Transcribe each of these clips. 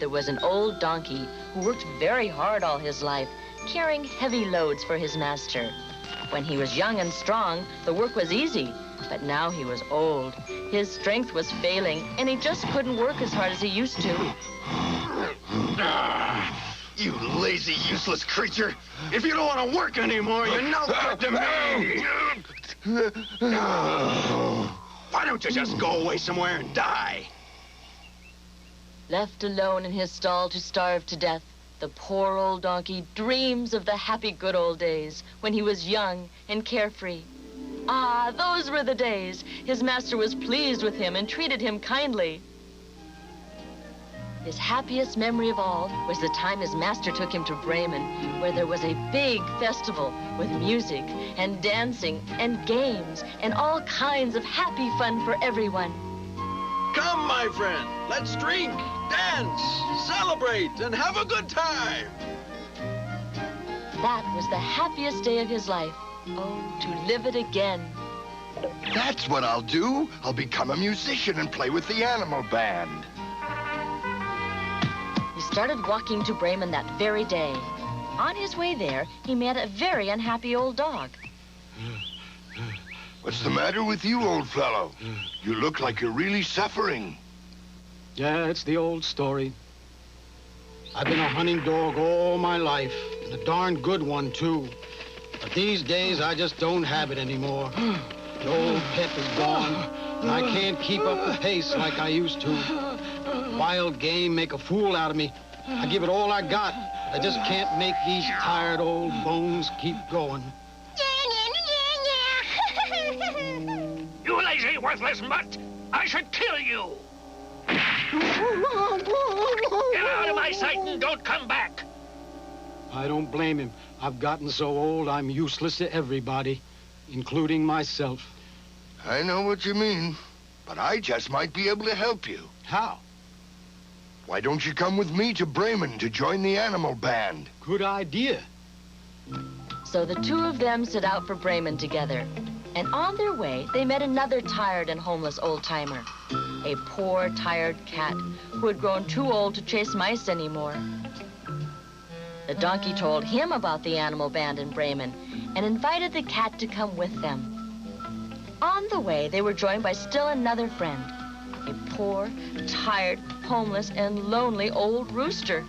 There was an old donkey who worked very hard all his life, carrying heavy loads for his master. When he was young and strong, the work was easy, but now he was old. His strength was failing, and he just couldn't work as hard as he used to. You lazy, useless creature! If you don't want to work anymore, you're no good to me! Why don't you just go away somewhere and die? Left alone in his stall to starve to death, the poor old donkey dreams of the happy good old days when he was young and carefree. Ah, those were the days. His master was pleased with him and treated him kindly. His happiest memory of all was the time his master took him to Bremen, where there was a big festival with music and dancing and games and all kinds of happy fun for everyone. Come, my friend, let's drink, dance, celebrate, and have a good time. That was the happiest day of his life. Oh, to live it again. That's what I'll do. I'll become a musician and play with the animal band. He started walking to Bremen that very day. On his way there, he met a very unhappy old dog. What's the matter with you, old fellow? You look like you're really suffering. Yeah, it's the old story. I've been a hunting dog all my life, and a darn good one, too. But these days, I just don't have it anymore. The old pet is gone, and I can't keep up the pace like I used to. Wild game make a fool out of me. I give it all I got. I just can't make these tired old bones keep going. You lazy, worthless mutt! I should kill you! Get out of my sight and don't come back! I don't blame him. I've gotten so old, I'm useless to everybody, including myself. I know what you mean, but I just might be able to help you. How? Why don't you come with me to Bremen to join the animal band? Good idea. So the two of them set out for Bremen together. And on their way, they met another tired and homeless old-timer. A poor, tired cat who had grown too old to chase mice anymore. The donkey told him about the animal band in Bremen and invited the cat to come with them. On the way, they were joined by still another friend, a poor, tired, homeless, and lonely old rooster.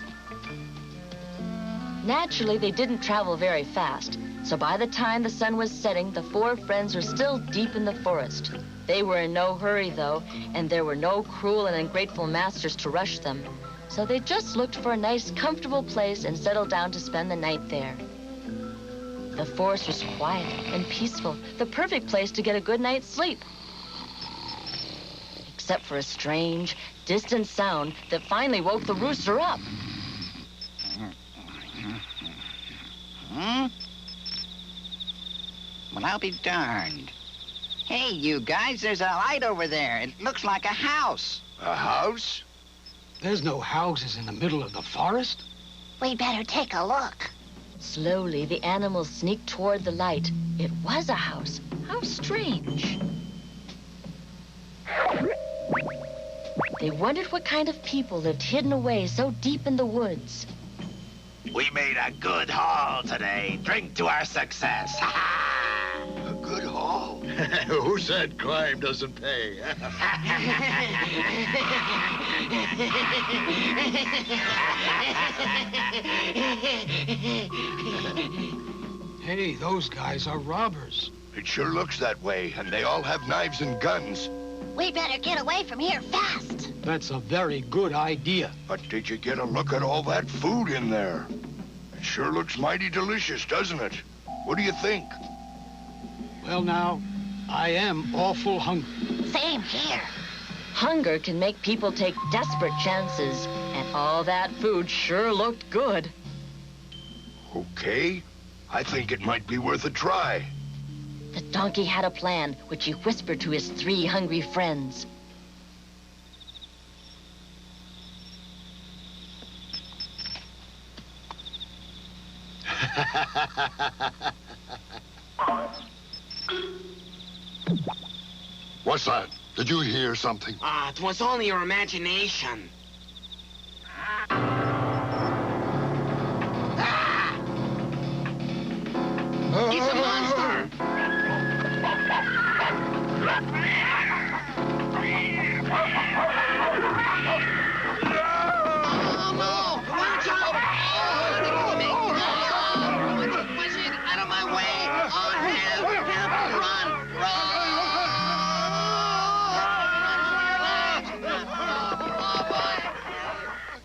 Naturally, they didn't travel very fast, so by the time the sun was setting, the four friends were still deep in the forest. They were in no hurry, though, and there were no cruel and ungrateful masters to rush them. So they just looked for a nice, comfortable place and settled down to spend the night there. The forest was quiet and peaceful, the perfect place to get a good night's sleep. Except for a strange, distant sound that finally woke the rooster up. Well, I'll be darned. Hey, you guys, there's a light over there. It looks like a house. A house? There's no houses in the middle of the forest. We better take a look. Slowly, the animals sneaked toward the light. It was a house. How strange. They wondered what kind of people lived hidden away so deep in the woods. We made a good haul today. Drink to our success. A good haul? Who said crime doesn't pay? Hey, those guys are robbers. It sure looks that way, and they all have knives and guns. We better get away from here fast. That's a very good idea. But did you get a look at all that food in there? It sure looks mighty delicious, doesn't it? What do you think? Well, now, I am awful hungry. Same here. Hunger can make people take desperate chances, and all that food sure looked good. Okay. I think it might be worth a try. The donkey had a plan, which he whispered to his three hungry friends. What's that? Did you hear something? It was only your imagination.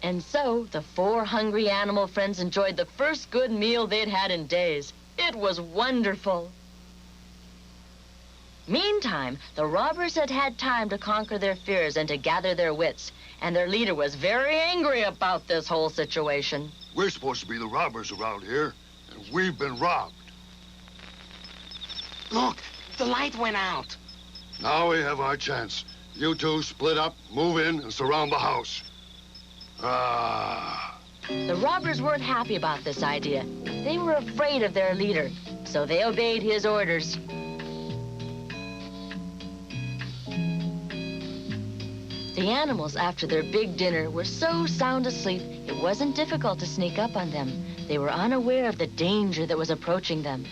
And so the 4 hungry animal friends enjoyed the first good meal they'd had in days. It was wonderful. Meantime, the robbers had had time to conquer their fears and to gather their wits, and their leader was very angry about this whole situation. We're supposed to be the robbers around here, and we've been robbed. Look, the light went out. Now we have our chance. You two split up, move in, and surround the house. The robbers weren't happy about this idea. They were afraid of their leader, so they obeyed his orders. The animals, after their big dinner, were so sound asleep, it wasn't difficult to sneak up on them. They were unaware of the danger that was approaching them.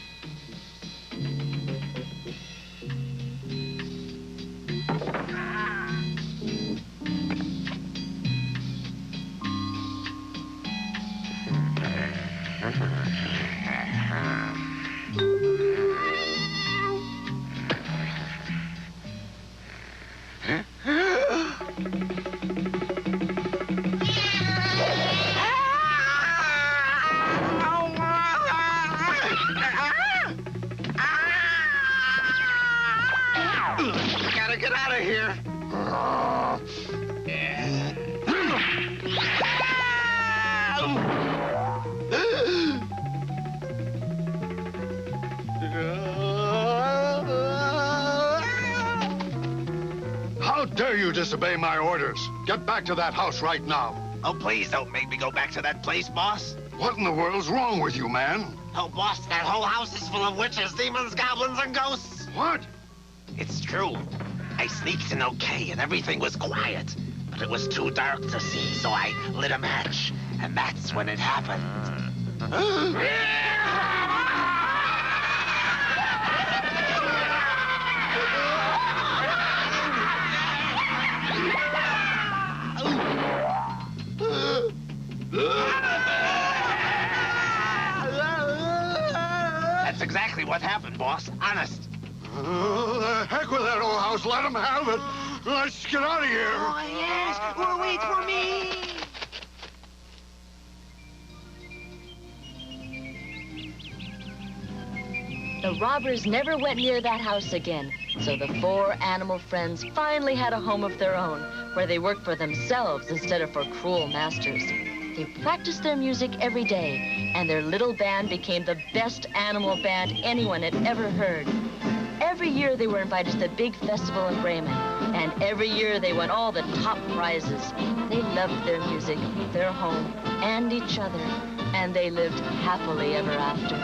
Gotta get out of here. How dare you disobey my orders? Get back to that house right now. Oh, please don't make me go back to that place, boss. What in the world's wrong with you, man? Oh, boss, that whole house is full of witches, demons, goblins, and ghosts. What? It's true. I sneaked in okay, and everything was quiet. But it was too dark to see, so I lit a match. And that's when it happened. That's exactly what happened, boss. Honest. The heck with that old house. Let them have it. Let's get out of here. Oh, yes. Well, wait for me. The robbers never went near that house again, so the 4 animal friends finally had a home of their own, where they worked for themselves instead of for cruel masters. They practiced their music every day, and their little band became the best animal band anyone had ever heard. Every year they were invited to the big festival in Bremen, and every year they won all the top prizes. They loved their music, their home, and each other, and they lived happily ever after.